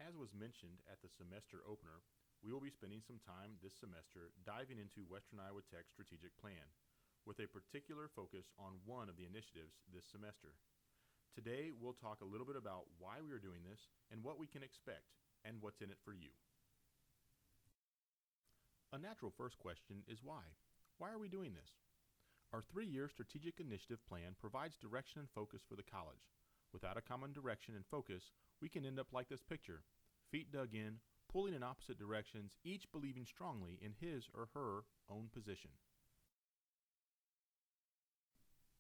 As was mentioned at the semester opener, we will be spending some time this semester diving into Western Iowa Tech's strategic plan, with a particular focus on one of the initiatives this semester. Today, we'll talk a little bit about why we are doing this and what we can expect and what's in it for you. A natural first question is why? Why are we doing this? Our 3-year strategic initiative plan provides direction and focus for the college. Without a common direction and focus, we can end up like this picture, feet dug in, pulling in opposite directions, each believing strongly in his or her own position.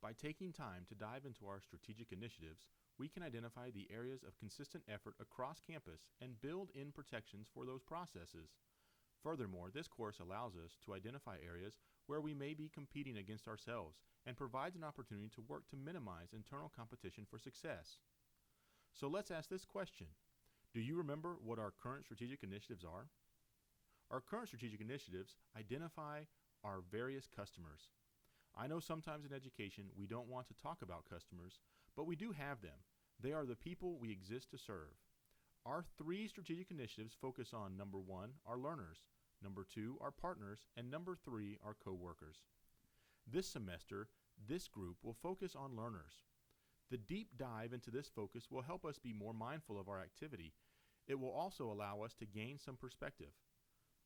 By taking time to dive into our strategic initiatives, we can identify the areas of consistent effort across campus and build in protections for those processes. Furthermore, this course allows us to identify areas where we may be competing against ourselves and provides an opportunity to work to minimize internal competition for success. So let's ask this question. Do you remember what our current strategic initiatives are? Our current strategic initiatives identify our various customers. I know sometimes in education we don't want to talk about customers, but we do have them. They are the people we exist to serve. Our 3 strategic initiatives focus on number 1, our learners, number 2, our partners, and number 3, our co-workers. This semester, this group will focus on learners. The deep dive into this focus will help us be more mindful of our activity. It will also allow us to gain some perspective.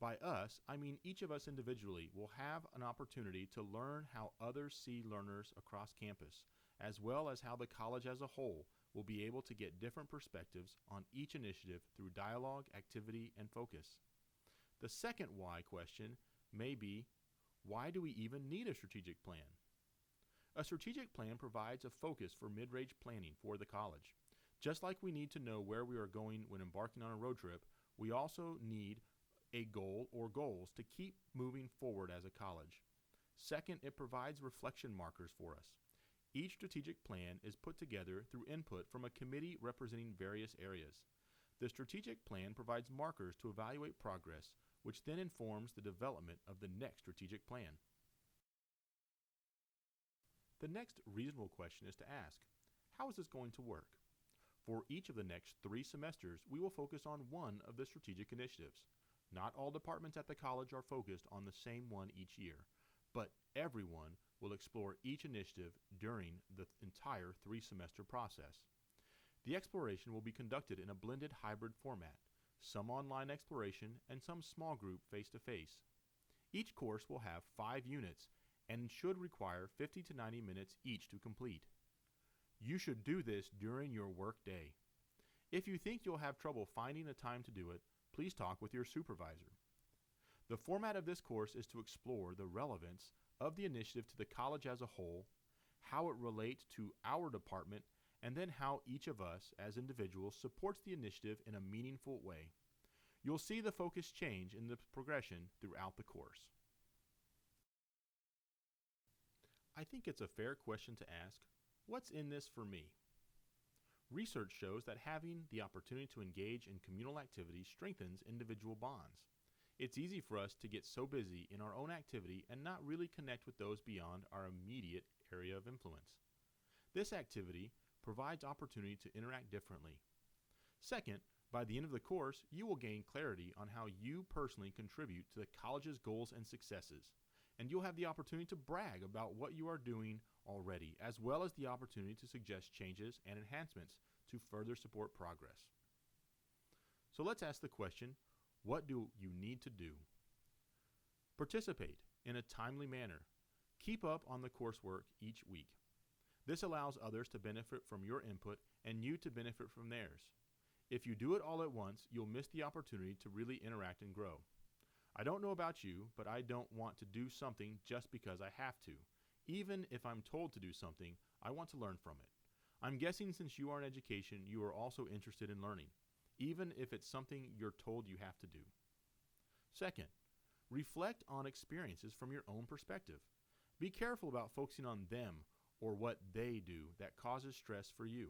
By us, I mean each of us individually will have an opportunity to learn how others see learners across campus, as well as how the college as a whole will be able to get different perspectives on each initiative through dialogue, activity, and focus. The second why question may be, why do we even need a strategic plan? A strategic plan provides a focus for mid-range planning for the college. Just like we need to know where we are going when embarking on a road trip, we also need a goal or goals to keep moving forward as a college. Second, it provides reflection markers for us. Each strategic plan is put together through input from a committee representing various areas. The strategic plan provides markers to evaluate progress, which then informs the development of the next strategic plan. The next reasonable question is to ask, how is this going to work? For each of the next 3 semesters, we will focus on one of the strategic initiatives. Not all departments at the college are focused on the same one each year, but everyone will explore each initiative during the entire 3-semester process. The exploration will be conducted in a blended hybrid format, some online exploration and some small group face-to-face. Each course will have 5 units and should require 50 to 90 minutes each to complete. You should do this during your work day. If you think you'll have trouble finding the time to do it, please talk with your supervisor. The format of this course is to explore the relevance of the initiative to the college as a whole, how it relates to our department, and then how each of us as individuals supports the initiative in a meaningful way. You'll see the focus change in the progression throughout the course. I think it's a fair question to ask, what's in this for me? Research shows that having the opportunity to engage in communal activities strengthens individual bonds. It's easy for us to get so busy in our own activity and not really connect with those beyond our immediate area of influence. This activity provides opportunity to interact differently. Second, by the end of the course, you will gain clarity on how you personally contribute to the college's goals and successes, and you'll have the opportunity to brag about what you are doing already, as well as the opportunity to suggest changes and enhancements to further support progress. So let's ask the question, what do you need to do? Participate in a timely manner. Keep up on the coursework each week. This allows others to benefit from your input and you to benefit from theirs. If you do it all at once, you'll miss the opportunity to really interact and grow. I don't know about you, but I don't want to do something just because I have to. Even if I'm told to do something, I want to learn from it. I'm guessing since you are in education, you are also interested in learning, even if it's something you're told you have to do. Second, reflect on experiences from your own perspective. Be careful about focusing on them or what they do that causes stress for you.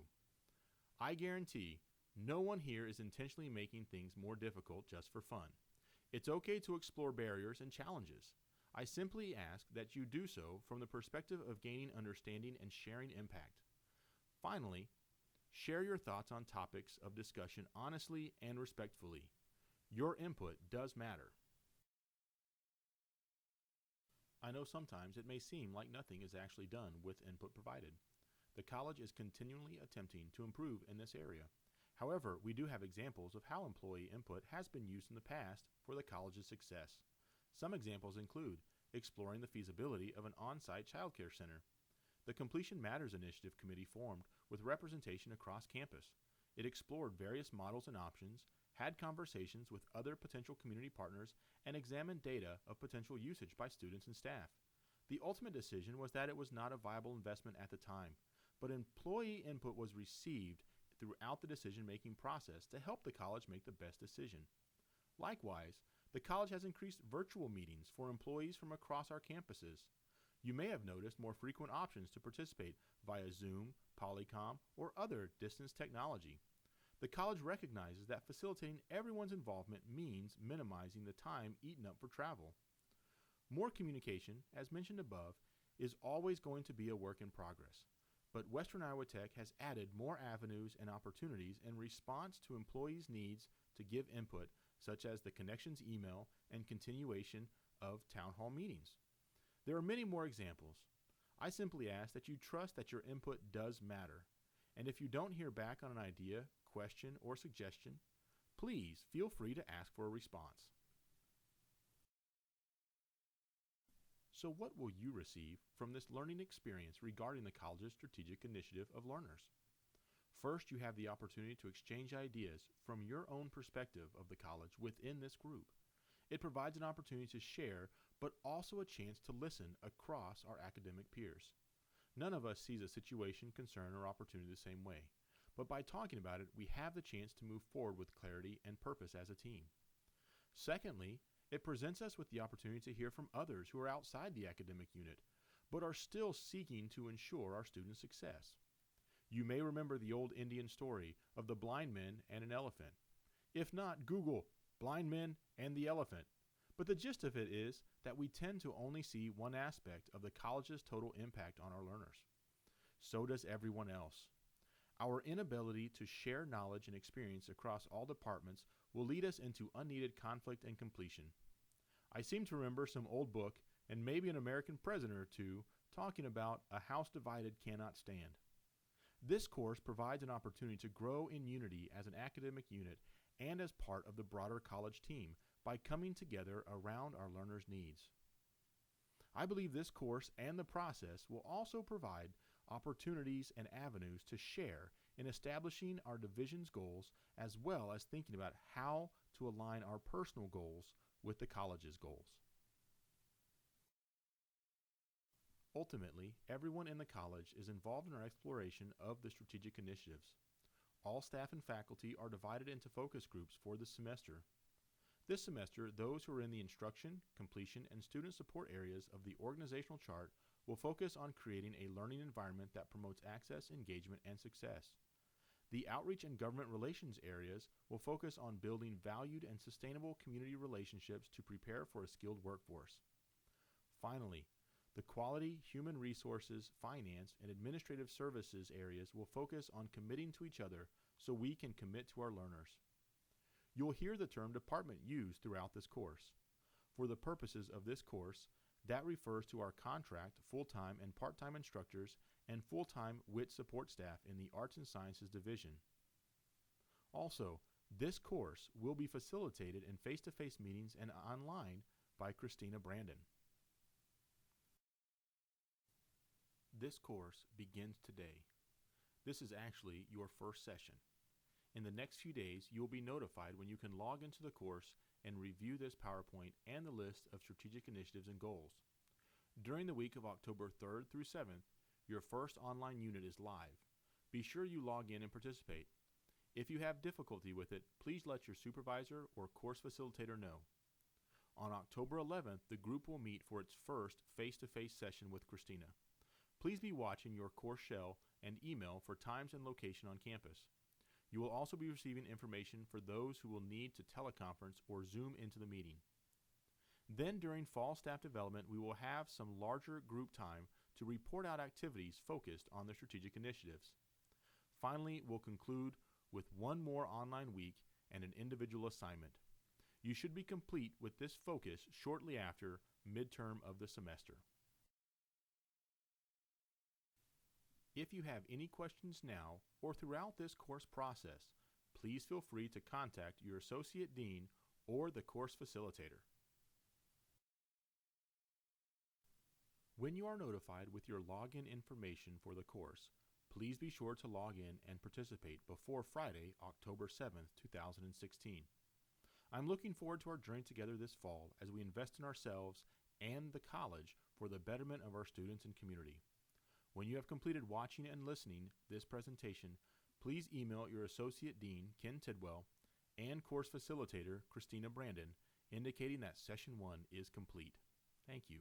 I guarantee no one here is intentionally making things more difficult just for fun. It's okay to explore barriers and challenges. I simply ask that you do so from the perspective of gaining understanding and sharing impact. Finally, Share your thoughts on topics of discussion honestly and respectfully. Your input does matter. I know sometimes it may seem like nothing is actually done with input provided. The college is continually attempting to improve in this area. However, we do have examples of how employee input has been used in the past for the college's success. Some examples include exploring the feasibility of an on-site childcare center. The Completion Matters Initiative Committee formed with representation across campus. It explored various models and options, had conversations with other potential community partners, and examined data of potential usage by students and staff. The ultimate decision was that it was not a viable investment at the time, but employee input was received throughout the decision-making process to help the college make the best decision. Likewise, the college has increased virtual meetings for employees from across our campuses. You may have noticed more frequent options to participate via Zoom, Polycom, or other distance technology. The college recognizes that facilitating everyone's involvement means minimizing the time eaten up for travel. More communication, as mentioned above, is always going to be a work in progress, but Western Iowa Tech has added more avenues and opportunities in response to employees' needs to give input, such as the Connections email and continuation of town hall meetings. There are many more examples. I simply ask that you trust that your input does matter, and if you don't hear back on an idea, question, or suggestion, please feel free to ask for a response. So what will you receive from this learning experience regarding the college's strategic initiative of learners? First, you have the opportunity to exchange ideas from your own perspective of the college within this group. It provides an opportunity to share, but also a chance to listen across our academic peers. None of us sees a situation, concern, or opportunity the same way, but by talking about it, we have the chance to move forward with clarity and purpose as a team. Secondly, it presents us with the opportunity to hear from others who are outside the academic unit, but are still seeking to ensure our students' success. You may remember the old Indian story of the blind men and an elephant. If not, Google blind men and the elephant. But the gist of it is that we tend to only see one aspect of the college's total impact on our learners. So does everyone else. Our inability to share knowledge and experience across all departments will lead us into unneeded conflict and completion. I seem to remember some old book and maybe an American president or two talking about a house divided cannot stand. This course provides an opportunity to grow in unity as an academic unit and as part of the broader college team by coming together around our learners' needs. I believe this course and the process will also provide opportunities and avenues to share in establishing our division's goals, as well as thinking about how to align our personal goals with the college's goals. Ultimately, everyone in the college is involved in our exploration of the strategic initiatives. All staff and faculty are divided into focus groups for the semester. This semester, those who are in the instruction, completion, and student support areas of the organizational chart will focus on creating a learning environment that promotes access, engagement, and success. The outreach and government relations areas will focus on building valued and sustainable community relationships to prepare for a skilled workforce. Finally, the quality, human resources, finance, and administrative services areas will focus on committing to each other so we can commit to our learners. You'll hear the term department used throughout this course. For the purposes of this course, that refers to our contract, full-time and part-time instructors, and full-time WIT support staff in the Arts and Sciences Division. Also, this course will be facilitated in face-to-face meetings and online by Christina Brandon. This course begins today. This is actually your first session. In the next few days, you will be notified when you can log into the course and review this PowerPoint and the list of strategic initiatives and goals. During the week of October 3rd through 7th, your first online unit is live. Be sure you log in and participate. If you have difficulty with it, please let your supervisor or course facilitator know. On October 11th, the group will meet for its first face-to-face session with Christina. Please be watching your course shell and email for times and location on campus. You will also be receiving information for those who will need to teleconference or Zoom into the meeting. Then during fall staff development, we will have some larger group time to report out activities focused on the strategic initiatives. Finally, we'll conclude with one more online week and an individual assignment. You should be complete with this focus shortly after midterm of the semester. If you have any questions now or throughout this course process, please feel free to contact your Associate Dean or the course facilitator. When you are notified with your login information for the course, please be sure to log in and participate before Friday, October 7th, 2016. I'm looking forward to our journey together this fall as we invest in ourselves and the college for the betterment of our students and community. When you have completed watching and listening this presentation, please email your Associate Dean, Ken Tidwell, and course facilitator, Christina Brandon, indicating that Session 1 is complete. Thank you.